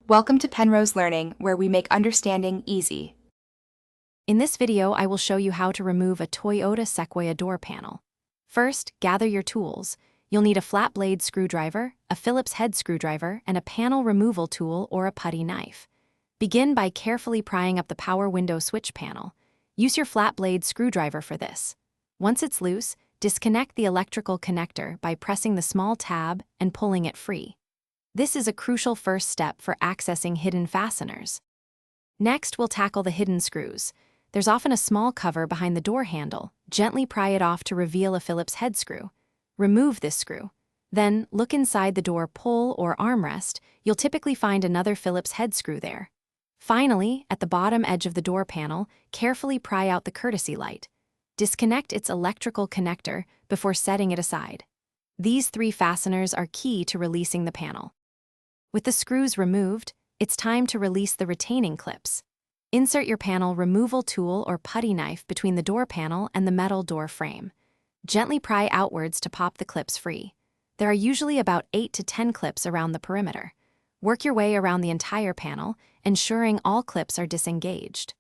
Welcome to Penrose Learning, where we make understanding easy. In this video, I will show you how to remove a Toyota Sequoia door panel. First, gather your tools. You'll need a flat blade screwdriver, a Phillips head screwdriver, and a panel removal tool or a putty knife. Begin by carefully prying up the power window switch panel. Use your flat blade screwdriver for this. Once it's loose, disconnect the electrical connector by pressing the small tab and pulling it free. This is a crucial first step for accessing hidden fasteners. Next, we'll tackle the hidden screws. There's often a small cover behind the door handle. Gently pry it off to reveal a Phillips head screw. Remove this screw. Then, look inside the door pull or armrest. You'll typically find another Phillips head screw there. Finally, at the bottom edge of the door panel, carefully pry out the courtesy light. Disconnect its electrical connector before setting it aside. These 3 fasteners are key to releasing the panel. With the screws removed, it's time to release the retaining clips. Insert your panel removal tool or putty knife between the door panel and the metal door frame. Gently pry outwards to pop the clips free. There are usually about 8 to 10 clips around the perimeter. Work your way around the entire panel, ensuring all clips are disengaged.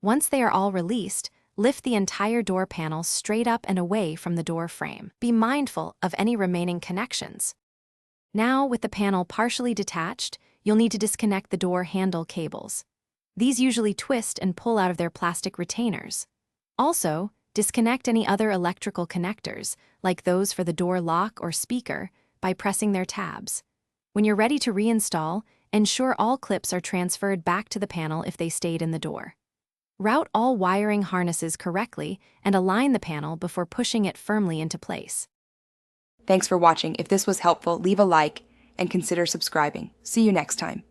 Once they are all released, lift the entire door panel straight up and away from the door frame. Be mindful of any remaining connections. Now, with the panel partially detached, you'll need to disconnect the door handle cables. These usually twist and pull out of their plastic retainers. Also, disconnect any other electrical connectors, like those for the door lock or speaker, by pressing their tabs. When you're ready to reinstall, ensure all clips are transferred back to the panel if they stayed in the door. Route all wiring harnesses correctly and align the panel before pushing it firmly into place. Thanks for watching. If this was helpful, leave a like and consider subscribing. See you next time.